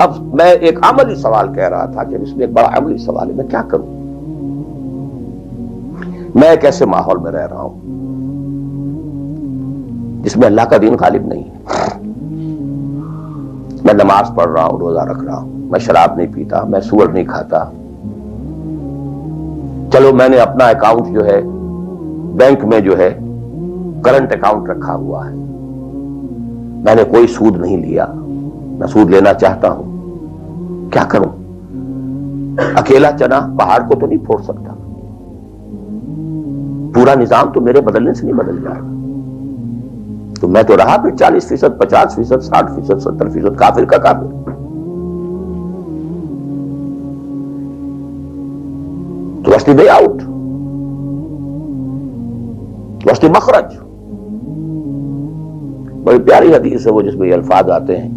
اب میں ایک عملی سوال کہہ رہا تھا کہ اس میں ایک بڑا عملی سوال ہے، میں کیا کروں؟ میں ایک ایسے ماحول میں رہ رہا ہوں جس میں اللہ کا دین غالب نہیں ہے. میں نماز پڑھ رہا ہوں، روزہ رکھ رہا ہوں، میں شراب نہیں پیتا، میں سور نہیں کھاتا. چلو میں نے اپنا اکاؤنٹ جو ہے بینک میں جو ہے کرنٹ اکاؤنٹ رکھا ہوا ہے، میں نے کوئی سود نہیں لیا، نہ سود لینا چاہتا ہوں. کیا کروں؟ اکیلا چنا پہاڑ کو تو نہیں پھوڑ سکتا، پورا نظام تو میرے بدلنے سے نہیں بدل جائے گا. تو میں تو رہا پھر 40%، 50%، 60%، 70% کافر کا کافر. تو what's the way out? What's the مخرج؟ بڑی پیاری حدیث ہے وہ جس میں یہ الفاظ آتے ہیں.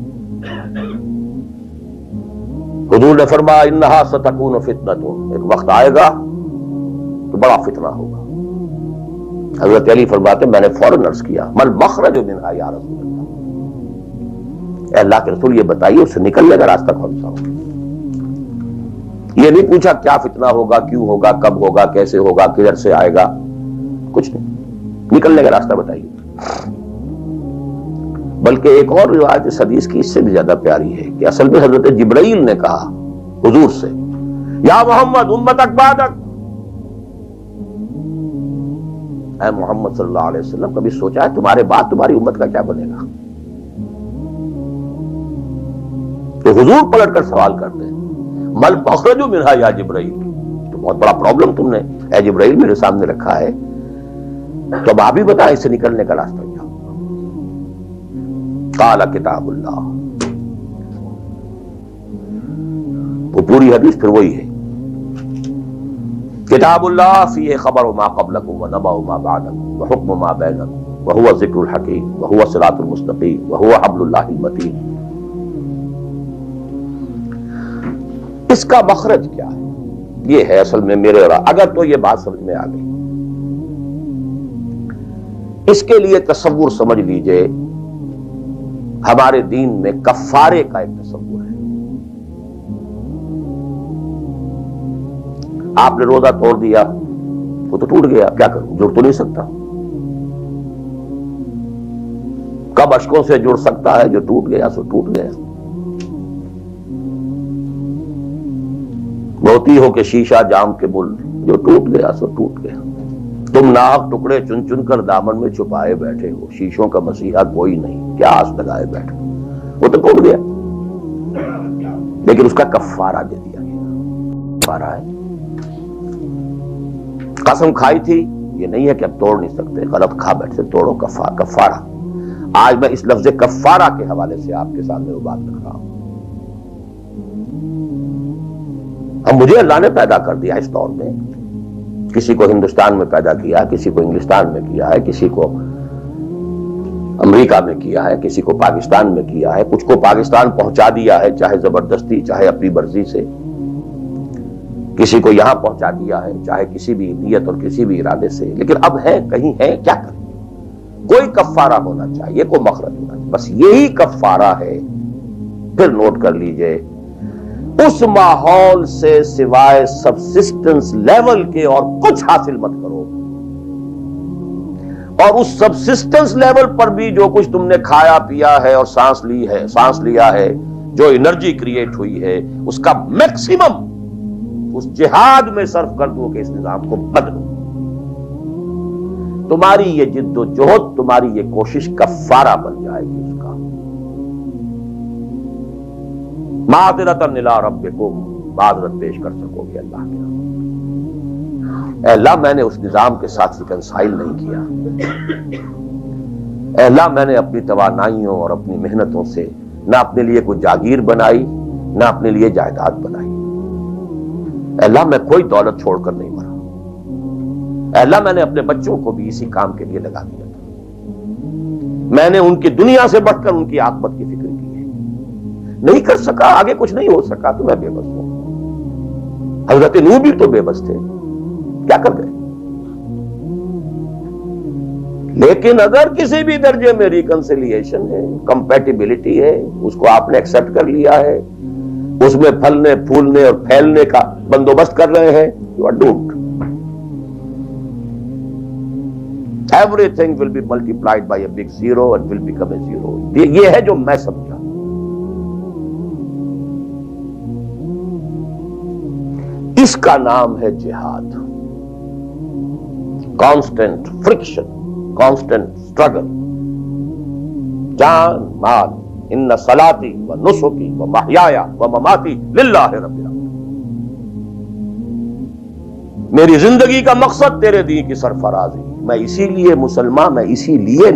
حضور نے فرمایا انہا ستکون فتنۃ، ایک وقت آئے گا تو بڑا فتنہ ہوگا. حضرت علی فرماتے میں نے فوراً عرض کیا مل مخرج منہا یا رسول اللہ، اے اللہ کے رسول یہ بتائیے اس سے نکلنے کا راستہ کون سا ہوگا. یہ نہیں پوچھا کیا فتنہ ہوگا، کیوں ہوگا، کب ہوگا، کیسے ہوگا، کدھر سے آئے گا، کچھ نہیں، نکلنے کا راستہ بتائیے. بلکہ ایک اور روایت اس حدیث کی اس سے بھی زیادہ پیاری ہے کہ اصل میں حضرت جبرائیل نے کہا حضور سے یا محمد امتک بعدک، اے محمد صلی اللہ علیہ وسلم کبھی سوچا ہے تمہارے بعد تمہاری امت کا کیا بنے گا؟ تو حضور پلٹ کر سوال کرتے ہیں مل مخرج منہا یا جبرائیل، تو بہت بڑا پرابلم تم نے اے جبرائیل میرے سامنے رکھا ہے، تو اب آپ ہی بتائیں اس سے نکلنے کا راستہ کیا؟ قال کتاب اللہ. وہ پوری حدیث پھر وہی ہے، کتاب اللہ فیہ خبر ما قبلکم ونبأ ما بعدکم وحکم ما بینکم وہو ذکر الحکیم وہو الصراط المستقیم وہو حبل اللہ المتین. اس کا مخرج کیا ہے؟ یہ ہے اصل میں میرے اگر تو یہ بات سمجھ میں آ گئی، اس کے لیے تصور سمجھ لیجئے ہمارے دین میں کفارے کا ایک تصور ہے. آپ نے روزہ توڑ دیا وہ تو ٹوٹ گیا، کیا کروں؟ جڑ تو نہیں سکتا. کب اشکوں سے جڑ سکتا ہے؟ جو ٹوٹ گیا سو ٹوٹ گیا. موتی ہو کہ شیشہ جام کے بل، جو ٹوٹ گیا سو ٹوٹ گیا. تم ناحق ٹکڑے چن چن کر دامن میں چھپائے بیٹھے ہو، شیشوں کا مسیحا کوئی نہیں، کیا آس لگائے بیٹھے ہو. وہ تو ٹوٹ گیا لیکن اس کا کفارہ دے دیا گیا. کفارہ ہے، قسم کھائی تھی یہ نہیں ہے کہ اب توڑ نہیں سکتے، غلط کھا بیٹھے توڑو، کفارہ. آج میں اس لفظ کفارہ کے حوالے سے آپ کے سامنے وہ بات رکھ رہا ہوں. اب مجھے اللہ نے پیدا کر دیا اس دور میں، کسی کو ہندوستان میں پیدا کیا، کسی کو انگلستان میں کیا ہے، کسی کو امریکہ میں کیا ہے، کسی کو پاکستان میں کیا ہے، کچھ کو پاکستان پہنچا دیا ہے چاہے زبردستی چاہے اپنی مرضی سے، کسی کو یہاں پہنچا دیا ہے چاہے کسی بھی نیت اور کسی بھی ارادے سے. لیکن اب ہے کہیں ہے، کیا کریں؟ کوئی کفارہ ہونا چاہیے، کوئی مخرج ہونا چاہیے. بس یہی کفارہ ہے. پھر نوٹ کر لیجئے اس ماحول سے سوائے سبسسٹنس لیول کے اور کچھ حاصل مت کرو، اور اس سبسسٹنس لیول پر بھی جو کچھ تم نے کھایا پیا ہے اور سانس لیا ہے، جو انرجی کریٹ ہوئی ہے، اس کا میکسیمم اس جہاد میں صرف کر دو کہ اس نظام کو بدلو. تمہاری یہ جد و جہد، تمہاری یہ کوشش کفارہ بن جائے گی اس کا. معذرۃ الی ربکم، معذرت پیش کر سکو گے اللہ کے. اے اللہ میں نے اس نظام کے ساتھ ریکنسائل نہیں کیا. اے اللہ میں نے اپنی توانائیوں اور اپنی محنتوں سے نہ اپنے لیے کوئی جاگیر بنائی نہ اپنے لیے جائیداد بنائی. اے اللہ میں کوئی دولت چھوڑ کر نہیں مرا. اے اللہ میں نے اپنے بچوں کو بھی اسی کام کے لیے لگا دیا تھا. میں نے ان کی دنیا سے بڑھ کر ان کی عاقبت کی فکر کی ہے. نہیں کر سکا، آگے کچھ نہیں ہو سکا تو میں بے بس ہوں. حضرت نوح بھی تو بے بس تھے، کیا کر گئے؟ لیکن اگر کسی بھی درجے میں ریکنسیلیشن ہے، کمپیٹیبلٹی ہے، اس کو آپ نے ایکسپٹ کر لیا ہے، اس میں پھلنے پھولنے اور پھیلنے کا بندوبست کر رہے ہیں، you are doomed. Everything will be multiplied by a big zero and will become a zero. یہ ہے جو میں سمجھا. اس کا نام ہے جہاد. Constant friction, constant struggle. جان مال، ان صلاتی و نسکی و محیایا و مماتی للہ رب العالمین. میری زندگی کا مقصد تیرے دین کی سرفرازی. میں اسی لیے مسلمان، میں اسی لیے